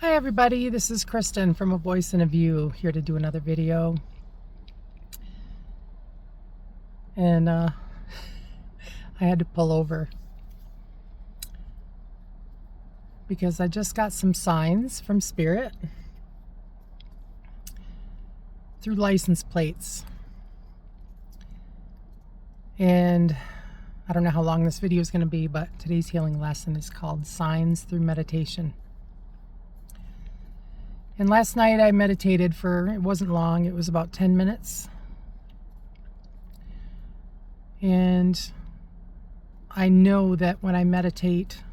Hi everybody, this is Kristen from A Voice and a View, here to do another video. And I had to pull over because I just got some signs from Spirit through license plates. And I don't know how long this video is going to be, but today's healing lesson is called Signs Through Meditation. And last night I meditated it wasn't long, it was about 10 minutes. And I know that when I meditate,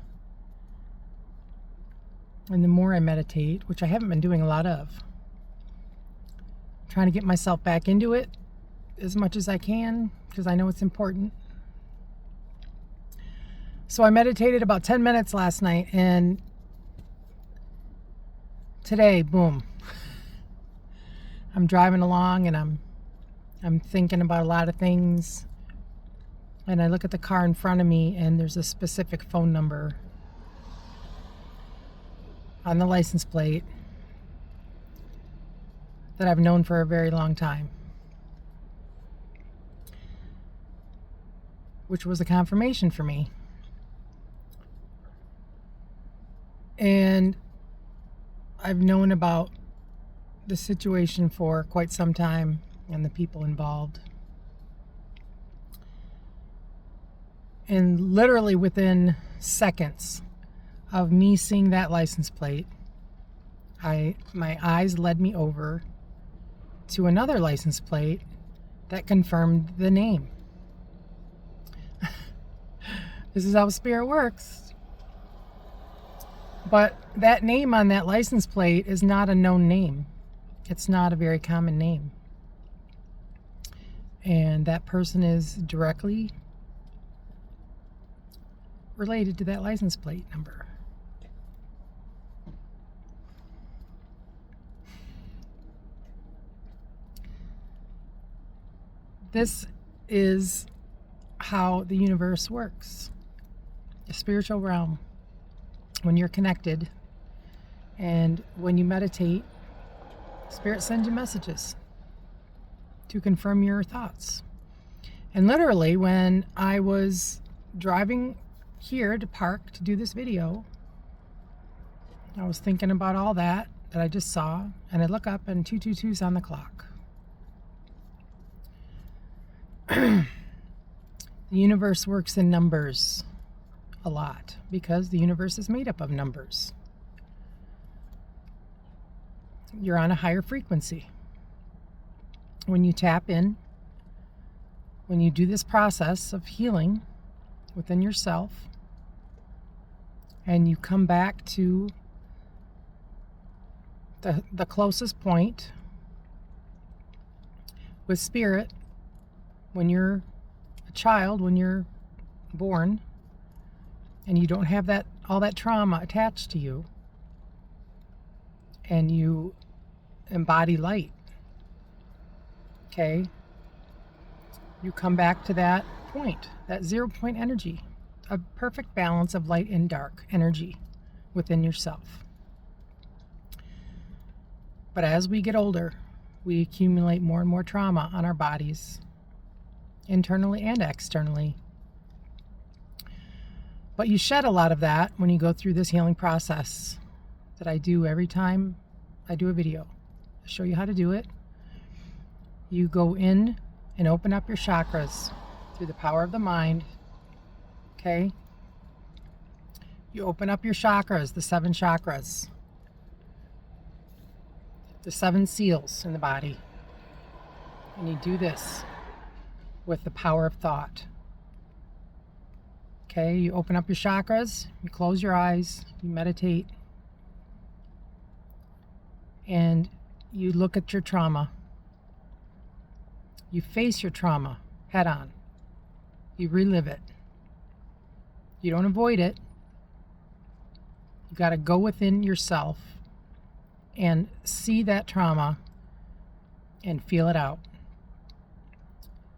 and the more I meditate, which I haven't been doing a lot of, I'm trying to get myself back into it as much as I can, because I know it's important. So I meditated about 10 minutes last night, and today, boom, I'm driving along and I'm thinking about a lot of things, and I look at the car in front of me and there's a specific phone number on the license plate that I've known for a very long time, which was a confirmation for me. And I've known about the situation for quite some time and the people involved. And literally within seconds of me seeing that license plate, my eyes led me over to another license plate that confirmed the name. This is how Spirit works. But that name on that license plate is not a known name. It's not a very common name. And that person is directly related to that license plate number. This is how the universe works. The spiritual realm. When you're connected and when you meditate, Spirit sends you messages to confirm your thoughts. And literally, when I was driving here to park to do this video, I was thinking about all that I just saw, and I look up and 222 is on the clock. The universe works in numbers a lot because the universe is made up of numbers. You're on a higher frequency. When you tap in, when you do this process of healing within yourself, and you come back to the closest point with Spirit, when you're a child, when you're born, and you don't have all that trauma attached to you, and you embody light, okay? You come back to that point, that 0 point energy, a perfect balance of light and dark energy within yourself. But as we get older, we accumulate more and more trauma on our bodies, internally and externally. But you shed a lot of that when you go through this healing process that I do every time I do a video. I show you how to do it. You go in and open up your chakras through the power of the mind. Okay? You open up your chakras, the 7 chakras, the 7 seals in the body. And you do this with the power of thought. Okay, you open up your chakras, you close your eyes, you meditate, and you look at your trauma. You face your trauma head on. You relive it. You don't avoid it. You got to go within yourself and see that trauma and feel it out.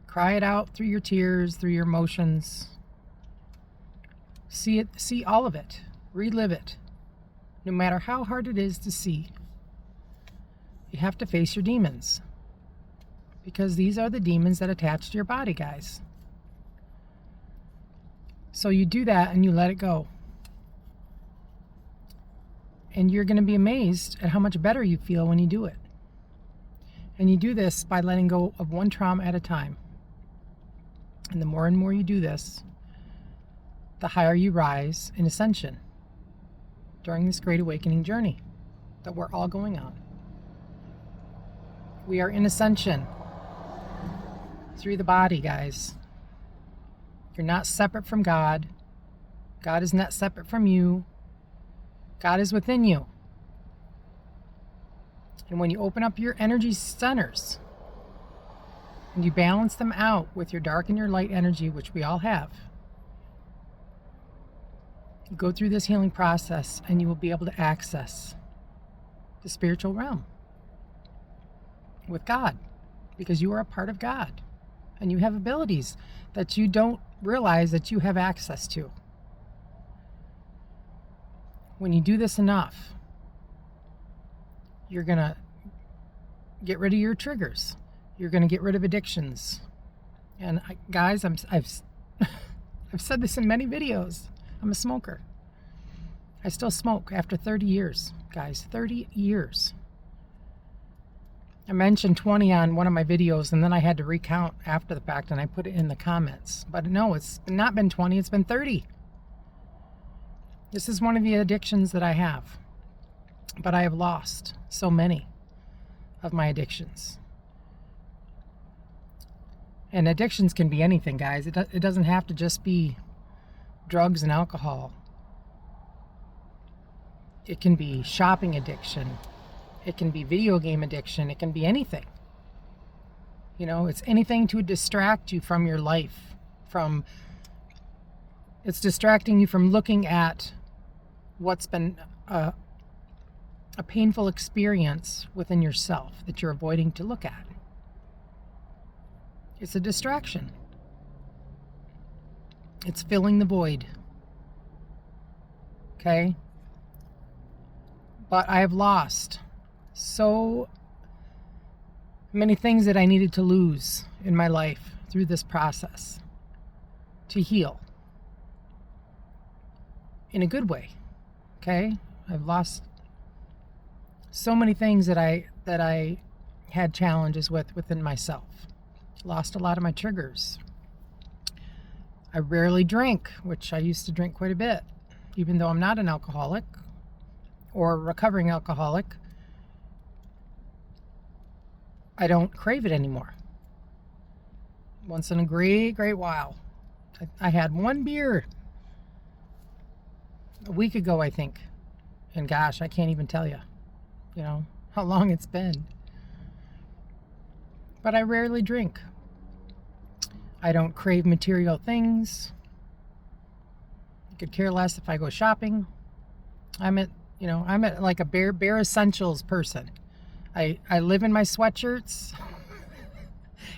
Cry it out through your tears, through your emotions. See all of it. Relive it. no matter how hard it is to see. You have to face your demons, because these are the demons that attach to your body, guys. So you do that and you let it go. And you're going to be amazed at how much better you feel when you do it. And you do this by letting go of one trauma at a time. And the more and more you do this, the higher you rise in ascension during this great awakening journey that we're all going on. We are in ascension through the body, guys. You're not separate from God. God is not separate from you. God is within you. And when you open up your energy centers and you balance them out with your dark and your light energy, which we all have, you go through this healing process and you will be able to access the spiritual realm with God, because you are a part of God and you have abilities that you don't realize that you have access to. When you do this enough, you're going to get rid of your triggers. You're going to get rid of addictions. And guys, I've said this in many videos. I'm a smoker. I still smoke after 30 years, guys. 30 years. I mentioned 20 on one of my videos, and then I had to recount after the fact, and I put it in the comments. But no, it's not been 20, it's been 30. This is one of the addictions that I have. But I have lost so many of my addictions. And addictions can be anything, guys. It doesn't have to just be drugs and alcohol. It can be shopping addiction. It can be video game addiction. It can be anything. You know, it's anything to distract you from your life. It's distracting you from looking at what's been a painful experience within yourself that you're avoiding to look at. It's a distraction. It's filling the void. Okay? But I have lost so many things that I needed to lose in my life through this process to heal in a good way. Okay? I've lost so many things that I had challenges within myself. Lost a lot of my triggers. I rarely drink, which I used to drink quite a bit, even though I'm not an alcoholic or a recovering alcoholic. I don't crave it anymore. Once in a great while. I had one beer a week ago, I think. And gosh, I can't even tell you, how long it's been. But I rarely drink. I don't crave material things. I could care less if I go shopping. I'm at like a bare essentials person. I live in my sweatshirts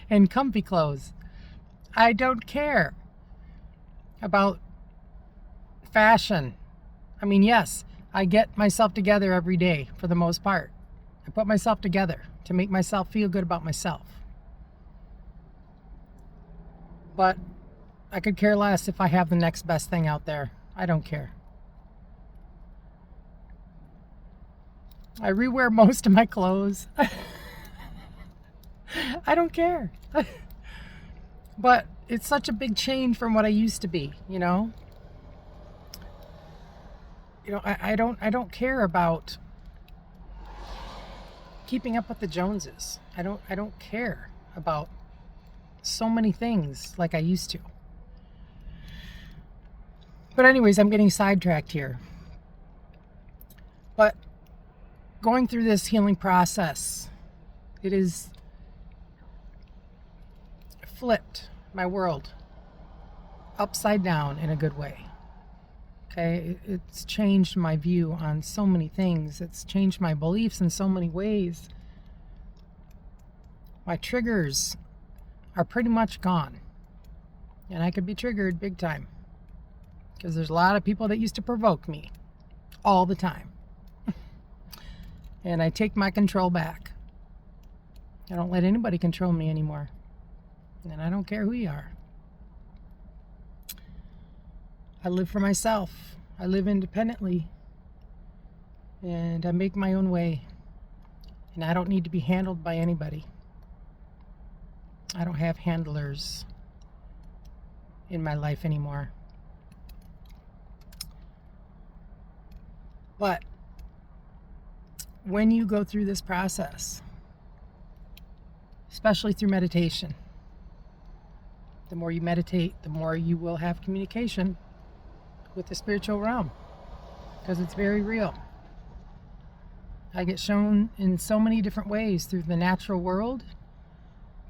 and comfy clothes. I don't care about fashion. I mean, yes, I get myself together every day for the most part. I put myself together to make myself feel good about myself. But I could care less if I have the next best thing out there. I don't care. I rewear most of my clothes. I don't care. But it's such a big change from what I used to be, I don't care about keeping up with the Joneses. I don't care about so many things like I used to. But anyways, I'm getting sidetracked here. But going through this healing process, it has flipped my world upside down in a good way. Okay, it's changed my view on so many things. It's changed my beliefs in so many ways. My triggers are pretty much gone. And I could be triggered big time. Because there's a lot of people that used to provoke me all the time. And I take my control back. I don't let anybody control me anymore. And I don't care who you are. I live for myself. I live independently. And I make my own way. And I don't need to be handled by anybody. I don't have handlers in my life anymore. But when you go through this process, especially through meditation, the more you meditate, the more you will have communication with the spiritual realm, because it's very real. I get shown in so many different ways, through the natural world,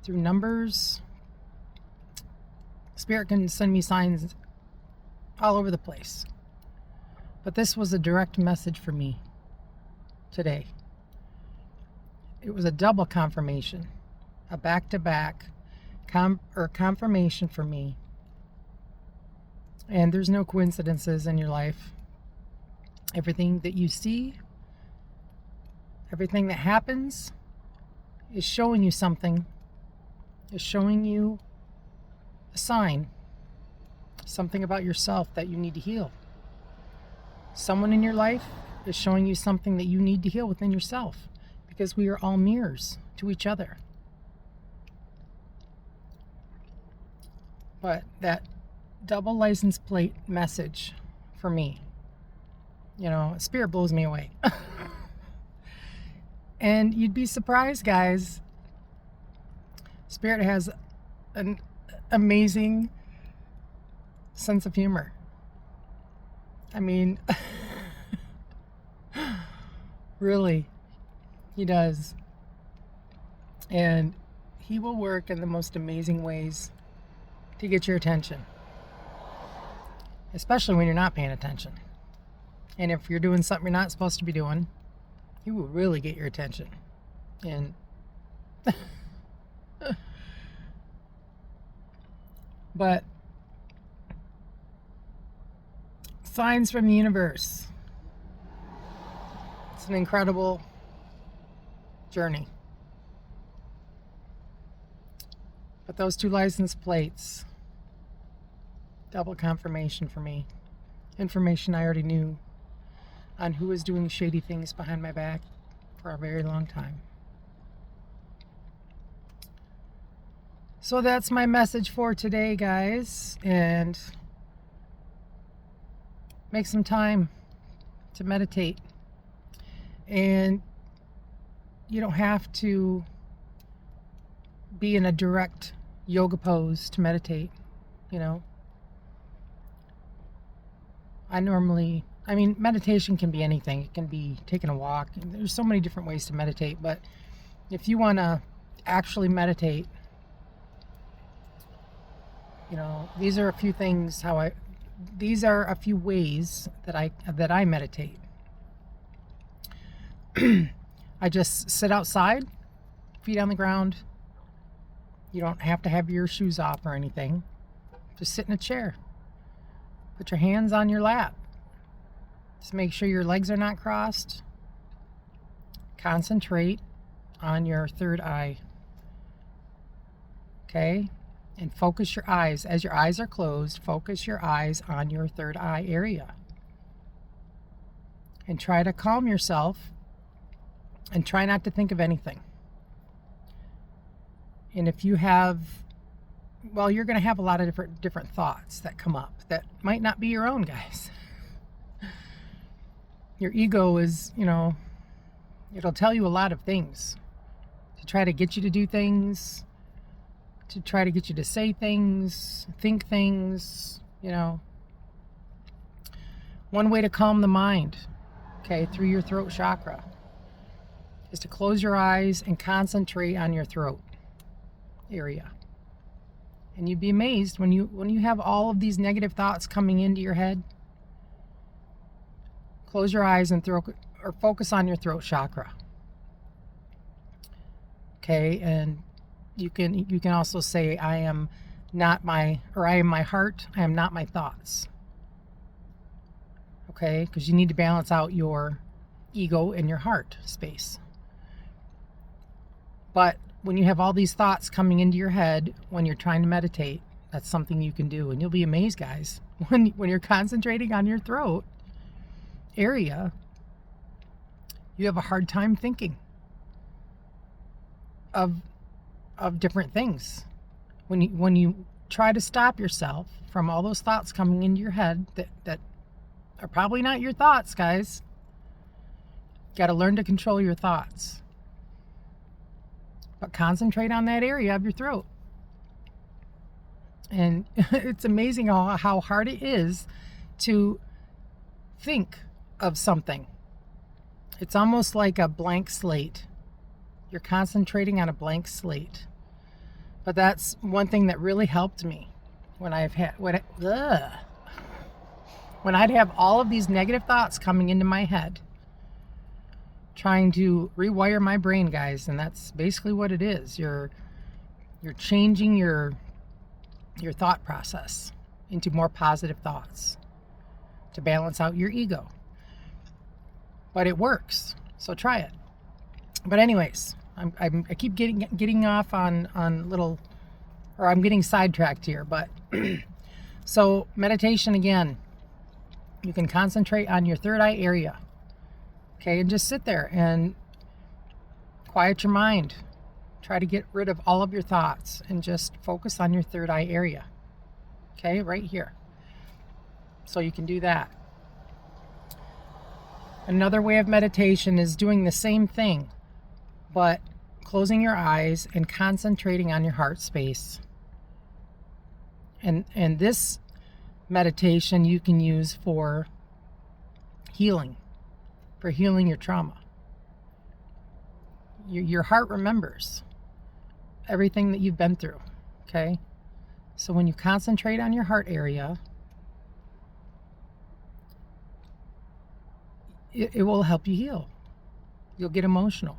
through numbers. Spirit can send me signs all over the place. But this was a direct message for me today. It was a double confirmation, a back-to-back confirmation for me. And there's no coincidences in your life. Everything that you see, everything that happens is showing you something, is showing you a sign, something about yourself that you need to heal. Someone in your life is showing you something that you need to heal within yourself, because we are all mirrors to each other. But that double license plate message for me, Spirit blows me away. And you'd be surprised, guys. Spirit has an amazing sense of humor. I mean, really, he does. And he will work in the most amazing ways to get your attention, especially when you're not paying attention. And if you're doing something you're not supposed to be doing, he will really get your attention. And but signs from the universe. It's an incredible journey. But those 2 license plates, double confirmation for me. Information I already knew on who was doing shady things behind my back for a very long time. So that's my message for today, guys. And make some time to meditate. And you don't have to be in a direct yoga pose to meditate, meditation can be anything. It can be taking a walk. There's so many different ways to meditate. But if you want to actually meditate, these are a few things these are a few ways that I meditate. I just sit outside, feet on the ground. You don't have to have your shoes off or anything. Just sit in a chair. Put your hands on your lap. Just make sure your legs are not crossed. Concentrate on your third eye. Okay? And focus your eyes. As your eyes are closed, focus your eyes on your third eye area. And try to calm yourself. And try not to think of anything. And if you have, you're going to have a lot of different thoughts that come up that might not be your own, guys. Your ego is, it'll tell you a lot of things to try to get you to do things, to try to get you to say things, think things, One way to calm the mind, through your throat chakra, is to close your eyes and concentrate on your throat area. And you'd be amazed when you have all of these negative thoughts coming into your head. Close your eyes and focus on your throat chakra. Okay, and you can also say, I am my heart, I am not my thoughts. Okay, because you need to balance out your ego and your heart space. But when you have all these thoughts coming into your head when you're trying to meditate, that's something you can do. And you'll be amazed, guys, when you're concentrating on your throat area, you have a hard time thinking of different things. When you try to stop yourself from all those thoughts coming into your head that are probably not your thoughts, guys. Got to learn to control your thoughts. But concentrate on that area of your throat. And it's amazing how hard it is to think of something. It's almost like a blank slate. You're concentrating on a blank slate. But that's one thing that really helped me when I'd have all of these negative thoughts coming into my head, trying to rewire my brain, guys. And that's basically what it is. You're changing your thought process into more positive thoughts to balance out your ego. But it works, so try it. But anyways, I keep getting off on little, or I'm getting sidetracked here. But so meditation again, you can concentrate on your third eye area, okay, and just sit there and quiet your mind. Try to get rid of all of your thoughts and just focus on your third eye area, okay, right here. So you can do that. Another way of meditation is doing the same thing, but closing your eyes and concentrating on your heart space. And this meditation you can use for healing your trauma. Your heart remembers everything that you've been through, okay? So when you concentrate on your heart area, it will help you heal. You'll get emotional.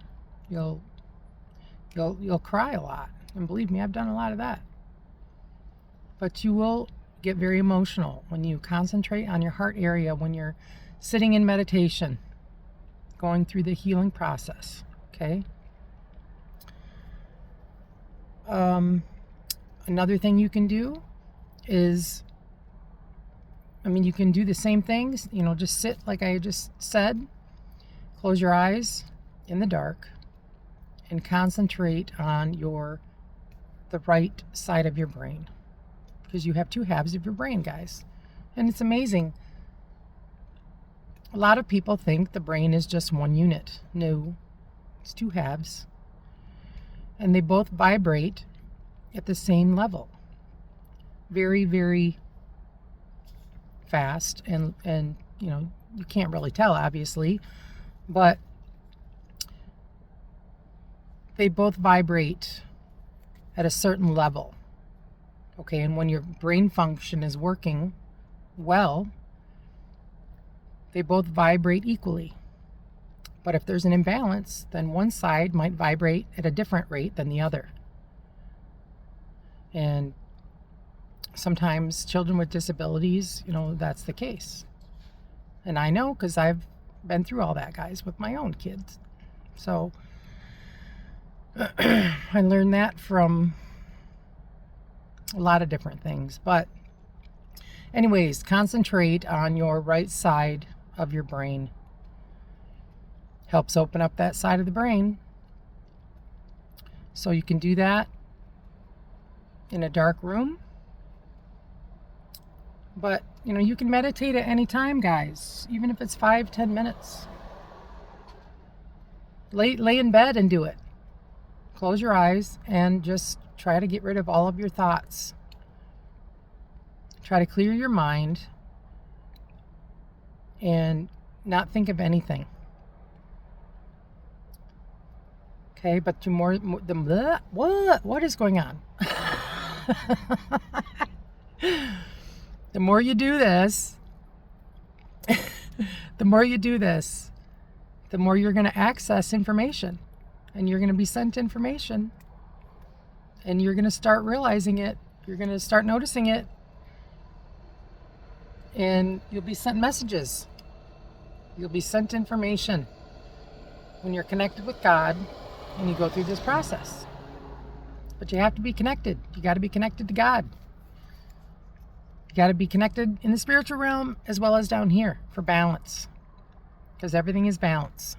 You'll cry a lot. And believe me, I've done a lot of that. But you will get very emotional when you concentrate on your heart area, when you're sitting in meditation, going through the healing process, okay? Another thing you can do is, you can do the same things, just sit like I just said, close your eyes in the dark and concentrate on the right side of your brain, because you have two halves of your brain, guys. And it's amazing. A lot of people think the brain is just one unit. No, it's two halves. And they both vibrate at the same level. Very, very fast. And you can't really tell, obviously, but they both vibrate at a certain level. Okay, and when your brain function is working well, they both vibrate equally. But if there's an imbalance, then one side might vibrate at a different rate than the other. And sometimes children with disabilities, that's the case. And I know, because I've been through all that, guys, with my own kids. So I learned that from a lot of different things. But anyways, concentrate on your right side of your brain. Helps open up that side of the brain. So you can do that in a dark room. But, you can meditate at any time, guys, even if it's 5-10 minutes. Lay in bed and do it. Close your eyes and just try to get rid of all of your thoughts. Try to clear your mind and not think of anything. Okay, but what is going on? The more you do this, the more you're going to access information, and you're going to be sent information, and you're going to start realizing it. You're going to start noticing it, and you'll be sent messages. You'll be sent information. when you're connected with God and you go through this process. But you have to be connected. You got to be connected to God. You got to be connected in the spiritual realm as well as down here for balance. Because everything is balance.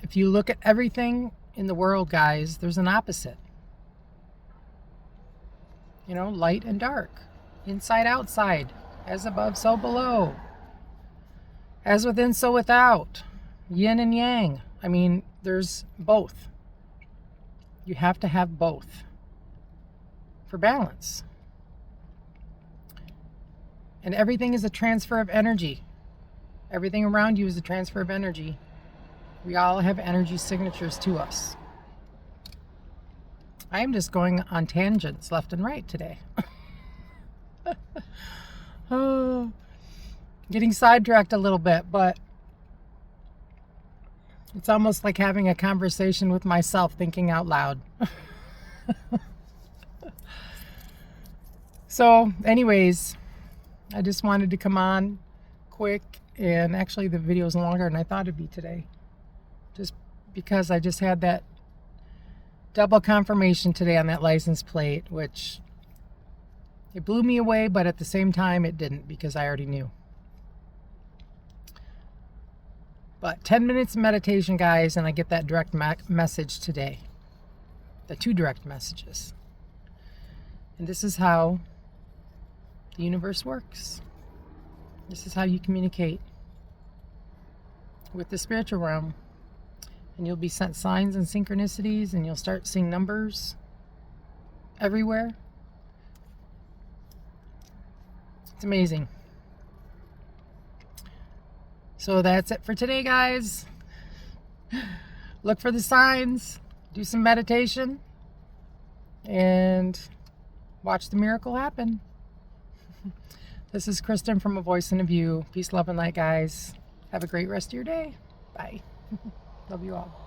If you look at everything in the world, guys, there's an opposite. You know, light and dark. Inside, outside. As above, so below. As within, so without. Yin and yang. I mean, there's both. You have to have both for balance. And everything is a transfer of energy. Everything around you is a transfer of energy. We all have energy signatures to us. I am just going on tangents left and right today. Oh, getting sidetracked a little bit, but it's almost like having a conversation with myself, thinking out loud. So, anyways, I just wanted to come on quick, and actually the video is longer than I thought it'd be today. Just because I just had that double confirmation today on that license plate, which it blew me away, but at the same time it didn't, because I already knew. But 10 minutes of meditation, guys, and I get that direct message today. The 2 direct messages. And this is how the universe works. This is how you communicate with the spiritual realm. And you'll be sent signs and synchronicities, and you'll start seeing numbers everywhere. It's amazing. So that's it for today, guys. Look for the signs, do some meditation, and watch the miracle happen. This is Kristen from A Voice and a View. Peace, love, and light, guys. Have a great rest of your day. Bye. Love you all.